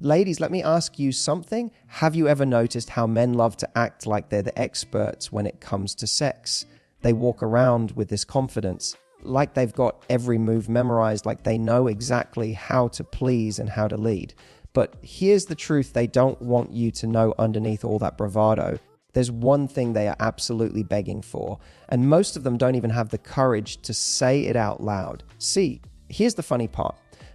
ladies, let me ask you something. Have you ever noticed how men love to act like they're the experts when it comes to sex? They walk around with this confidence, like they've got every move memorized, like they know exactly how to please and how to lead. But here's the truth they don't want you to know underneath all that bravado. There's one thing they are absolutely begging for, and most of them don't even have the courage to say it out loud. See, here's the funny part.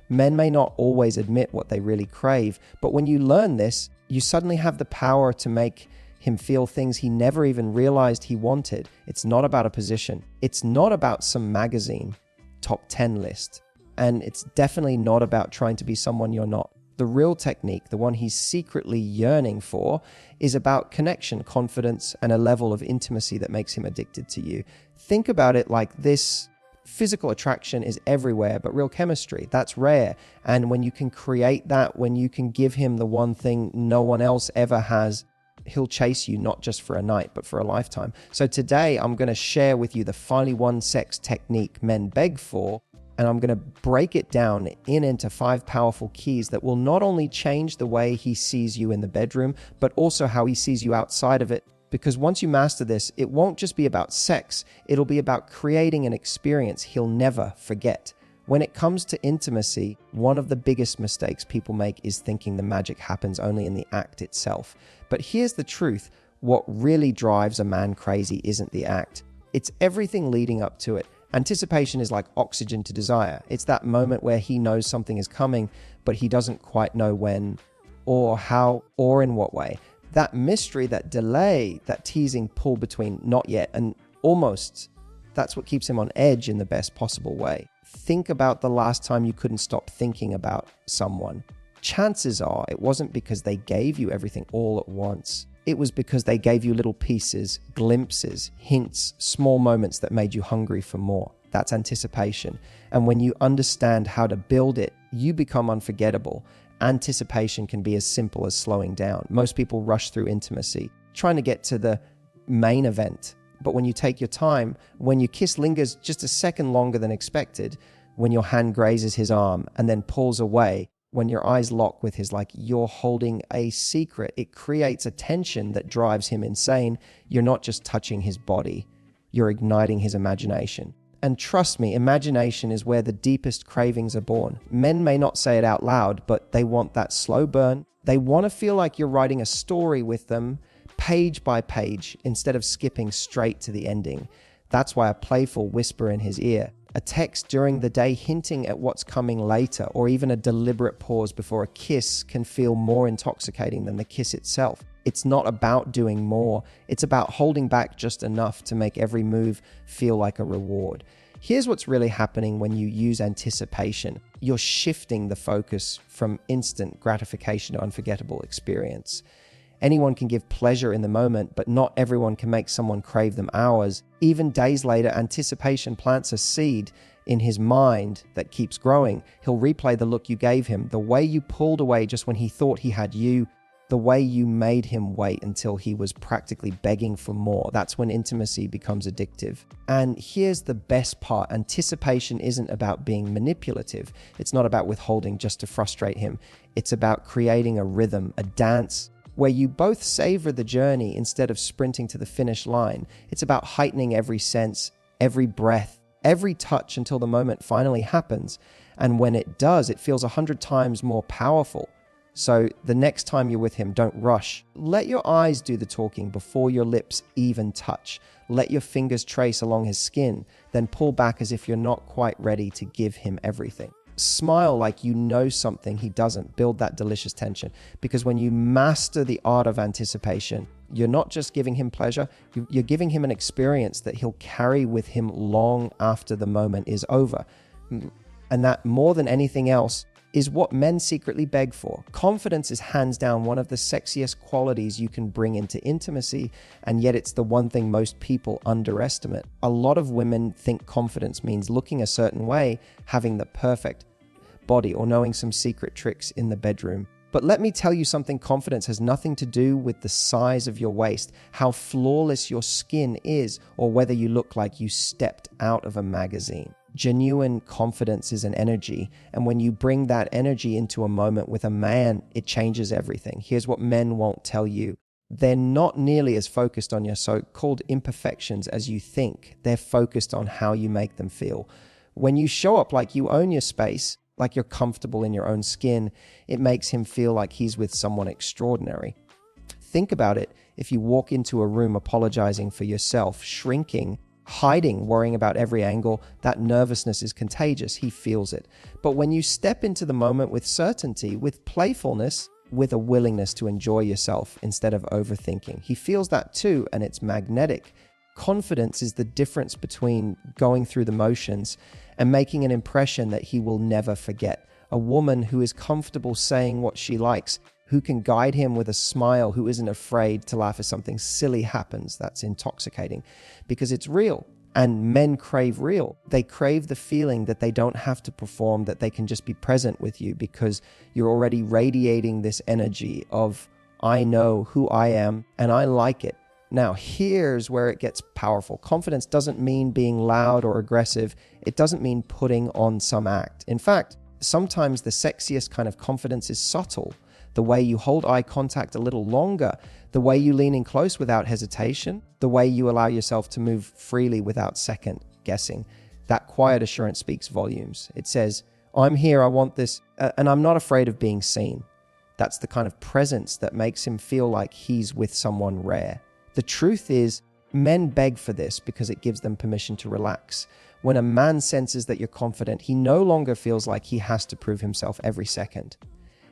Men may not always admit what they really crave, but when you learn this, you suddenly have the power to make him feel things he never even realized he wanted. It's not about a position. It's not about some magazine top 10 list. And it's definitely not about trying to be someone you're not. The real technique, the one he's secretly yearning for, is about connection, confidence, and a level of intimacy that makes him addicted to you. Think about it like this. Physical attraction is everywhere, but real chemistry, that's rare. And when you can create that, when you can give him the one thing no one else ever has, he'll chase you not just for a night, but for a lifetime. So today I'm going to share with you the finally one sex technique men beg for, and I'm going to break it down into 5 powerful keys that will not only change the way he sees you in the bedroom, but also how he sees you outside of it. Because once you master this, it won't just be about sex, it'll be about creating an experience he'll never forget. When it comes to intimacy, one of the biggest mistakes people make is thinking the magic happens only in the act itself. But here's the truth. What really drives a man crazy isn't the act. It's everything leading up to it. Anticipation is like oxygen to desire. It's that moment where he knows something is coming, but he doesn't quite know when or how or in what way. That mystery, that delay, that teasing pull between not yet and almost, that's what keeps him on edge in the best possible way. Think about the last time you couldn't stop thinking about someone. Chances are it wasn't because they gave you everything all at once. It was because they gave you little pieces, glimpses, hints, small moments that made you hungry for more. That's anticipation. And when you understand how to build it, you become unforgettable. Anticipation can be as simple as slowing down. Most people rush through intimacy, trying to get to the main event. But when you take your time, when your kiss lingers just a second longer than expected, when your hand grazes his arm and then pulls away, when your eyes lock with his like you're holding a secret, it creates a tension that drives him insane. You're not just touching his body, you're igniting his imagination. And trust me, imagination is where the deepest cravings are born. Men may not say it out loud, but they want that slow burn. They want to feel like you're writing a story with them, page by page, instead of skipping straight to the ending. That's why a playful whisper in his ear, a text during the day hinting at what's coming later, or even a deliberate pause before a kiss can feel more intoxicating than the kiss itself. It's not about doing more. It's about holding back just enough to make every move feel like a reward. Here's what's really happening when you use anticipation. You're shifting the focus from instant gratification to unforgettable experience. Anyone can give pleasure in the moment, but not everyone can make someone crave them hours. Even days later, anticipation plants a seed in his mind that keeps growing. He'll replay the look you gave him, the way you pulled away just when he thought he had you, the way you made him wait until he was practically begging for more. That's when intimacy becomes addictive. And here's the best part. Anticipation isn't about being manipulative. It's not about withholding just to frustrate him. It's about creating a rhythm, a dance, where you both savor the journey instead of sprinting to the finish line. It's about heightening every sense, every breath, every touch until the moment finally happens. And when it does, it feels 100 times more powerful. So the next time you're with him, don't rush. Let your eyes do the talking before your lips even touch. Let your fingers trace along his skin, then pull back as if you're not quite ready to give him everything. Smile like you know something he doesn't. Build that delicious tension. Because when you master the art of anticipation, you're not just giving him pleasure, you're giving him an experience that he'll carry with him long after the moment is over. And that, more than anything else, is what men secretly beg for. Confidence is hands down one of the sexiest qualities you can bring into intimacy, and yet it's the one thing most people underestimate. A lot of women think confidence means looking a certain way, having the perfect body, or knowing some secret tricks in the bedroom. But let me tell you something, confidence has nothing to do with the size of your waist, how flawless your skin is, or whether you look like you stepped out of a magazine. Genuine confidence is an energy, and when you bring that energy into a moment with a man, it changes everything. Here's what men won't tell you. They're not nearly as focused on your so-called imperfections as you think. They're focused on how you make them feel. When you show up like you own your space, like you're comfortable in your own skin, it makes him feel like he's with someone extraordinary. Think about it. If you walk into a room apologizing for yourself, shrinking, hiding, worrying about every angle, that nervousness is contagious. He feels it. But when you step into the moment with certainty, with playfulness, with a willingness to enjoy yourself instead of overthinking, he feels that too, and it's magnetic. Confidence is the difference between going through the motions and making an impression that he will never forget. A woman who is comfortable saying what she likes, who can guide him with a smile, who isn't afraid to laugh if something silly happens. That's intoxicating because it's real. And men crave real. They crave the feeling that they don't have to perform, that they can just be present with you because you're already radiating this energy of, I know who I am and I like it. Now, here's where it gets powerful. Confidence doesn't mean being loud or aggressive. It doesn't mean putting on some act. In fact, sometimes the sexiest kind of confidence is subtle. The way you hold eye contact a little longer, the way you lean in close without hesitation, the way you allow yourself to move freely without second guessing. That quiet assurance speaks volumes. It says, I'm here, I want this, and I'm not afraid of being seen. That's the kind of presence that makes him feel like he's with someone rare. The truth is, men beg for this because it gives them permission to relax. When a man senses that you're confident, he no longer feels like he has to prove himself every second.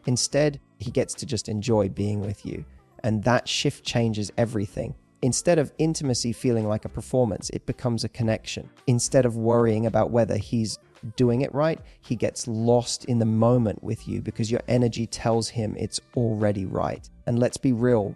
Instead, he gets to just enjoy being with you. And that shift changes everything. Instead of intimacy feeling like a performance, it becomes a connection. Instead of worrying about whether he's doing it right, he gets lost in the moment with you because your energy tells him it's already right. And let's be real,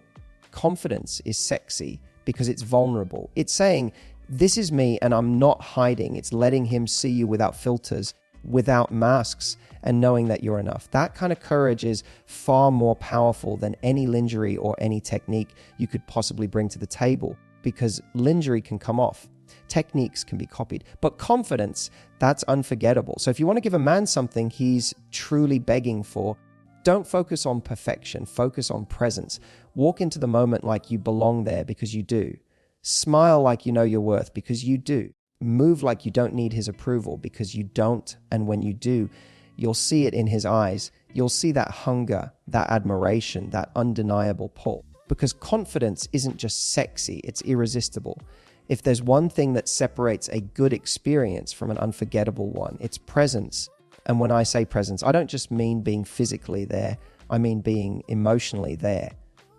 confidence is sexy because it's vulnerable. It's saying, this is me and I'm not hiding. It's letting him see you without filters, without masks, and knowing that you're enough. That kind of courage is far more powerful than any lingerie or any technique you could possibly bring to the table, because lingerie can come off. Techniques can be copied, but confidence, that's unforgettable. So if you want to give a man something he's truly begging for, don't focus on perfection, focus on presence. Walk into the moment like you belong there because you do. Smile like you know your worth because you do. Move like you don't need his approval because you don't. And when you do, you'll see it in his eyes. You'll see that hunger, that admiration, that undeniable pull. Because confidence isn't just sexy, it's irresistible. If there's one thing that separates a good experience from an unforgettable one, it's presence. And when I say presence, I don't just mean being physically there, I mean being emotionally there.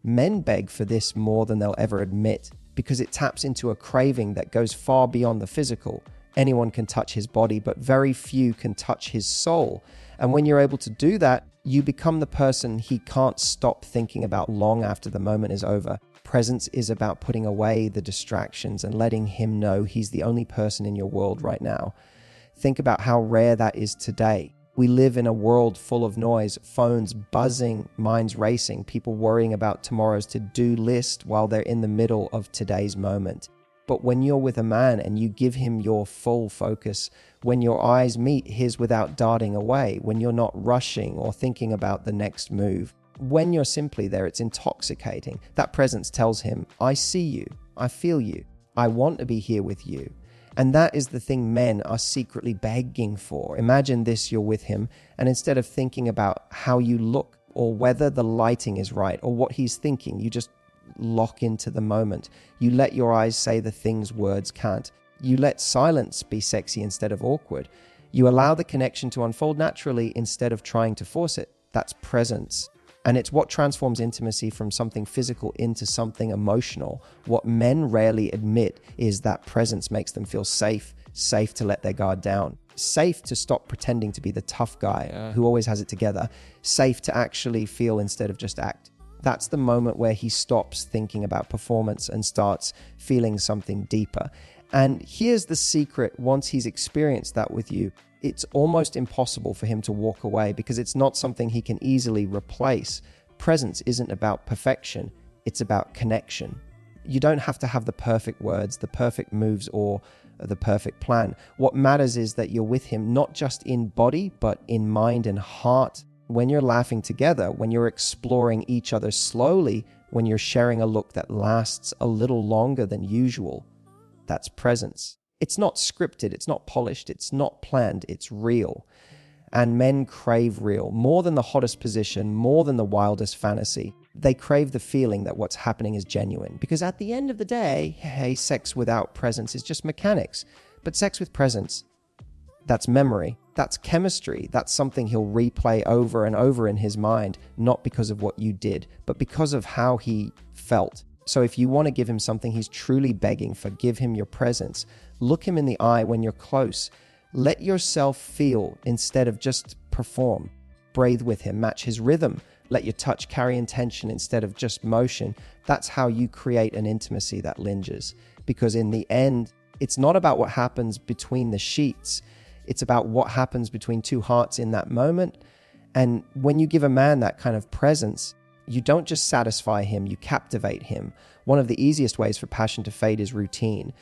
Men beg for this more than they'll ever admit, because it taps into a craving that goes far beyond the physical. Anyone can touch his body, but very few can touch his soul. And when you're able to do that, you become the person he can't stop thinking about long after the moment is over. Presence is about putting away the distractions and letting him know he's the only person in your world right now. Think about how rare that is today. We live in a world full of noise, phones buzzing, minds racing, people worrying about tomorrow's to-do list while they're in the middle of today's moment. But when you're with a man and you give him your full focus, when your eyes meet his without darting away, when you're not rushing or thinking about the next move, when you're simply there, it's intoxicating. That presence tells him, I see you, I feel you, I want to be here with you. And that is the thing men are secretly begging for. Imagine this, you're with him, and instead of thinking about how you look or whether the lighting is right or what he's thinking, you just lock into the moment. You let your eyes say the things words can't. You let silence be sexy instead of awkward. You allow the connection to unfold naturally instead of trying to force it. That's presence. And it's what transforms intimacy from something physical into something emotional. What men rarely admit is that presence makes them feel safe to let their guard down, safe to stop pretending to be the tough guy who always has it together, safe to actually feel instead of just act. That's the moment where he stops thinking about performance and starts feeling something deeper. And here's the secret: once he's experienced that with you, it's almost impossible for him to walk away because it's not something he can easily replace. Presence isn't about perfection, it's about connection. You don't have to have the perfect words, the perfect moves, or the perfect plan. What matters is that you're with him, not just in body, but in mind and heart. When you're laughing together, when you're exploring each other slowly, when you're sharing a look that lasts a little longer than usual, that's presence. It's not scripted, it's not polished, it's not planned, it's real. And men crave real, more than the hottest position, more than the wildest fantasy. They crave the feeling that what's happening is genuine. Because at the end of the day, hey, sex without presence is just mechanics. But sex with presence, that's memory, that's chemistry, that's something he'll replay over and over in his mind, not because of what you did, but because of how he felt. So if you want to give him something he's truly begging for, give him your presence. Look him in the eye when you're close. Let yourself feel instead of just perform. Breathe with him, match his rhythm. Let your touch carry intention instead of just motion. That's how you create an intimacy that lingers. Because in the end, it's not about what happens between the sheets. It's about what happens between two hearts in that moment. And when you give a man that kind of presence, you don't just satisfy him, you captivate him. One of the easiest ways for passion to fade is routine.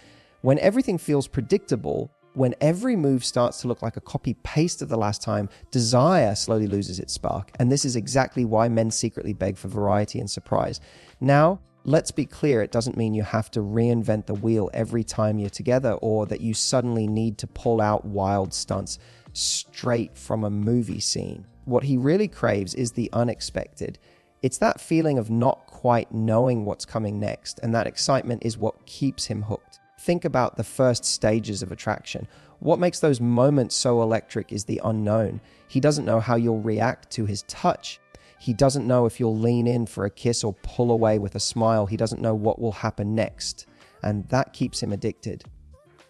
When everything feels predictable, when every move starts to look like a copy-paste of the last time, desire slowly loses its spark. And this is exactly why men secretly beg for variety and surprise. Now, let's be clear, it doesn't mean you have to reinvent the wheel every time you're together, or that you suddenly need to pull out wild stunts straight from a movie scene. What he really craves is the unexpected. It's that feeling of not quite knowing what's coming next, and that excitement is what keeps him hooked. Think about the first stages of attraction. What makes those moments so electric is the unknown. He doesn't know how you'll react to his touch. He doesn't know if you'll lean in for a kiss or pull away with a smile. He doesn't know what will happen next, and that keeps him addicted.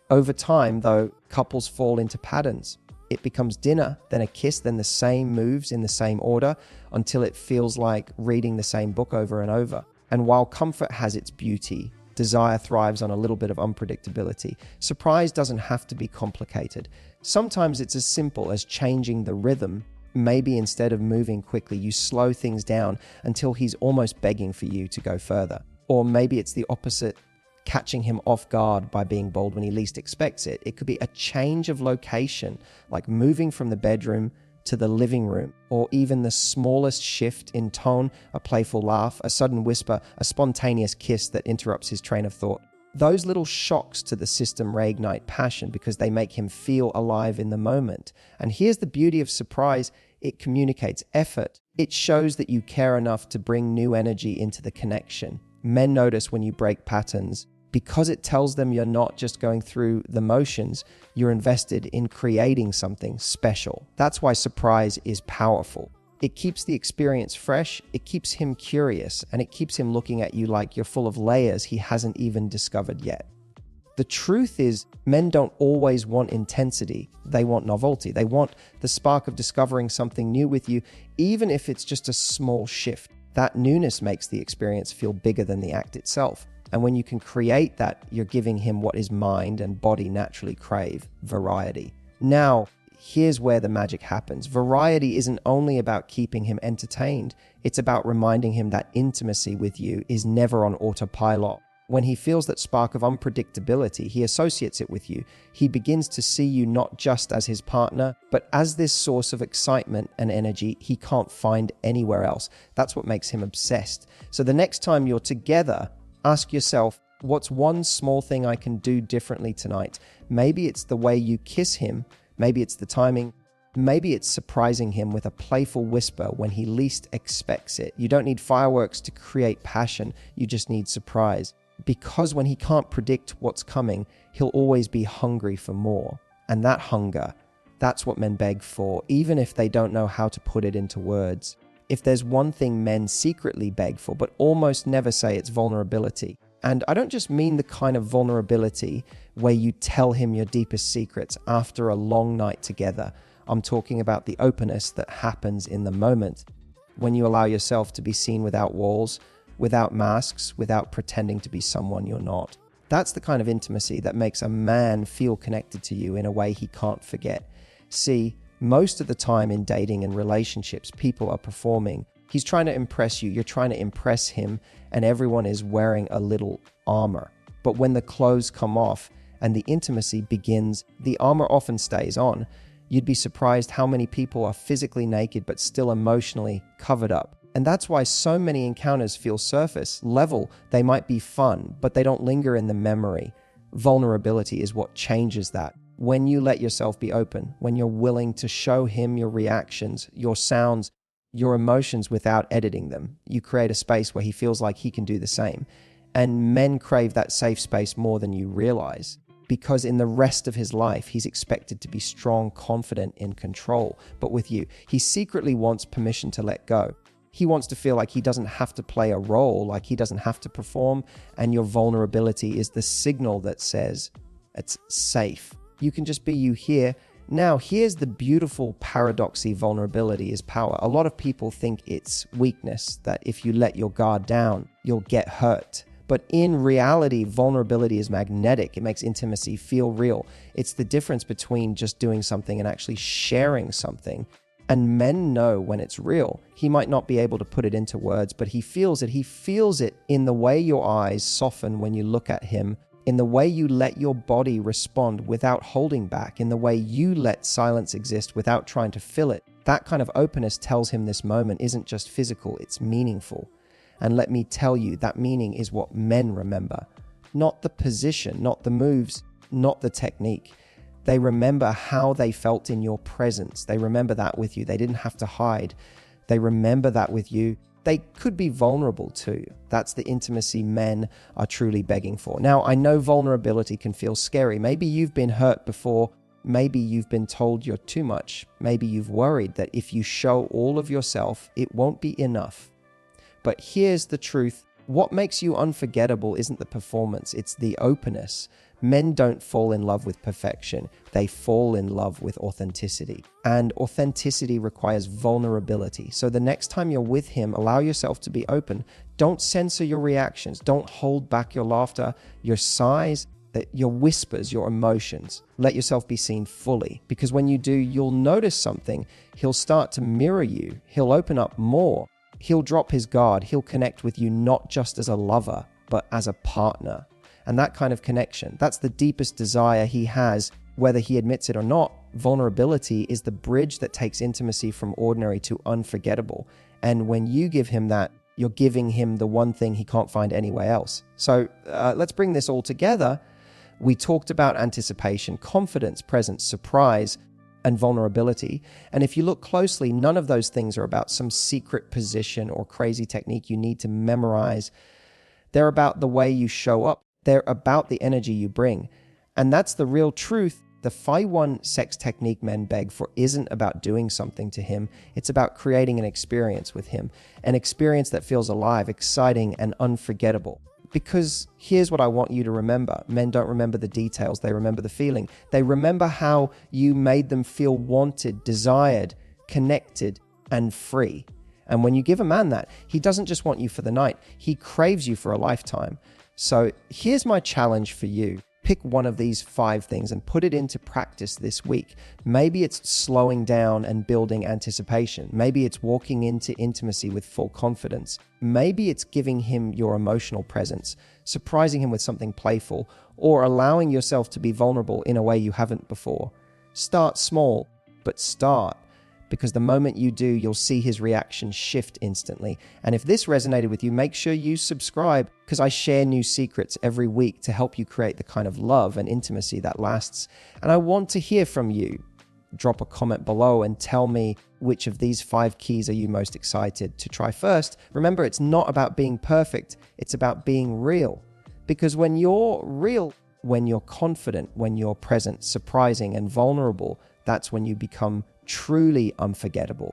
Over time, though, couples fall into patterns. It becomes dinner, then a kiss, then the same moves in the same order until it feels like reading the same book over and over. And while comfort has its beauty, desire thrives on a little bit of unpredictability. Surprise doesn't have to be complicated. Sometimes it's as simple as changing the rhythm. Maybe instead of moving quickly, you slow things down until he's almost begging for you to go further. Or maybe it's the opposite, catching him off guard by being bold when he least expects it. It could be a change of location, like moving from the bedroom to the living room, or even the smallest shift in tone, a playful laugh, a sudden whisper, a spontaneous kiss that interrupts his train of thought. Those little shocks to the system reignite passion because they make him feel alive in the moment. And here's the beauty of surprise. It communicates effort. It shows that you care enough to bring new energy into the connection. Men notice when you break patterns because it tells them you're not just going through the motions, you're invested in creating something special. That's why surprise is powerful. It keeps the experience fresh, it keeps him curious, and it keeps him looking at you like you're full of layers he hasn't even discovered yet. The truth is, men don't always want intensity. They want novelty. They want the spark of discovering something new with you, even if it's just a small shift. That newness makes the experience feel bigger than the act itself. And when you can create that, you're giving him what his mind and body naturally crave: variety. Now, here's where the magic happens. Variety isn't only about keeping him entertained. It's about reminding him that intimacy with you is never on autopilot. When he feels that spark of unpredictability, he associates it with you. He begins to see you not just as his partner, but as this source of excitement and energy he can't find anywhere else. That's what makes him obsessed. So the next time you're together, ask yourself, what's one small thing I can do differently tonight? Maybe it's the way you kiss him. Maybe it's the timing. Maybe it's surprising him with a playful whisper when he least expects it. You don't need fireworks to create passion. You just need surprise. Because when he can't predict what's coming, he'll always be hungry for more. And that hunger, that's what men beg for, even if they don't know how to put it into words. If there's one thing men secretly beg for, but almost never say, it's vulnerability. And I don't just mean the kind of vulnerability where you tell him your deepest secrets after a long night together. I'm talking about the openness that happens in the moment, when you allow yourself to be seen without walls, without masks, without pretending to be someone you're not. That's the kind of intimacy that makes a man feel connected to you in a way he can't forget. See, most of the time in dating and relationships, people are performing. He's trying to impress you, you're trying to impress him, and everyone is wearing a little armor. But when the clothes come off and the intimacy begins, the armor often stays on. You'd be surprised how many people are physically naked but still emotionally covered up. And that's why so many encounters feel surface level. They might be fun, but they don't linger in the memory. Vulnerability is what changes that. When you let yourself be open, when you're willing to show him your reactions, your sounds, your emotions without editing them, you create a space where he feels like he can do the same. And men crave that safe space more than you realize, because in the rest of his life, he's expected to be strong, confident, in control. But with you, he secretly wants permission to let go. He wants to feel like he doesn't have to play a role, like he doesn't have to perform, and your vulnerability is the signal that says it's safe. You can just be you here. Now, here's the beautiful paradoxy: vulnerability is power. A lot of people think it's weakness, that if you let your guard down, you'll get hurt. But in reality, vulnerability is magnetic. It makes intimacy feel real. It's the difference between just doing something and actually sharing something. And men know when it's real. He might not be able to put it into words, but he feels it. He feels it in the way your eyes soften when you look at him, in the way you let your body respond without holding back, in the way you let silence exist without trying to fill it. That kind of openness tells him this moment isn't just physical, it's meaningful. And let me tell you, that meaning is what men remember. Not the position, not the moves, not the technique. They remember how they felt in your presence. They remember that with you. They didn't have to hide. They remember that with you. They could be vulnerable too. That's the intimacy men are truly begging for. Now, I know vulnerability can feel scary. Maybe you've been hurt before. Maybe you've been told you're too much. Maybe you've worried that if you show all of yourself, it won't be enough. But here's the truth. What makes you unforgettable isn't the performance, it's the openness. Men don't fall in love with perfection. They fall in love with authenticity. And authenticity requires vulnerability. So the next time you're with him, allow yourself to be open. Don't censor your reactions. Don't hold back your laughter, your sighs, your whispers, your emotions. Let yourself be seen fully. Because when you do, you'll notice something. He'll start to mirror you. He'll open up more. He'll drop his guard. He'll connect with you not just as a lover, but as a partner. And that kind of connection, that's the deepest desire he has, whether he admits it or not. Vulnerability is the bridge that takes intimacy from ordinary to unforgettable. And when you give him that, you're giving him the one thing he can't find anywhere else. So let's bring this all together. We talked about anticipation, confidence, presence, surprise, and vulnerability. And if you look closely, none of those things are about some secret position or crazy technique you need to memorize. They're about the way you show up. They're about the energy you bring. And that's the real truth. The Phi 1 sex technique men beg for isn't about doing something to him. It's about creating an experience with him. An experience that feels alive, exciting, and unforgettable. Because here's what I want you to remember. Men don't remember the details. They remember the feeling. They remember how you made them feel wanted, desired, connected, and free. And when you give a man that, he doesn't just want you for the night. He craves you for a lifetime. So here's my challenge for you. Pick one of these 5 things and put it into practice this week. Maybe it's slowing down and building anticipation. Maybe it's walking into intimacy with full confidence. Maybe it's giving him your emotional presence, surprising him with something playful, or allowing yourself to be vulnerable in a way you haven't before. Start small, but start. Because the moment you do, you'll see his reaction shift instantly. And if this resonated with you, make sure you subscribe, because I share new secrets every week to help you create the kind of love and intimacy that lasts. And I want to hear from you. Drop a comment below and tell me which of these 5 keys are you most excited to try first. Remember, it's not about being perfect. It's about being real. Because when you're real, when you're confident, when you're present, surprising, and vulnerable, that's when you become truly unforgettable.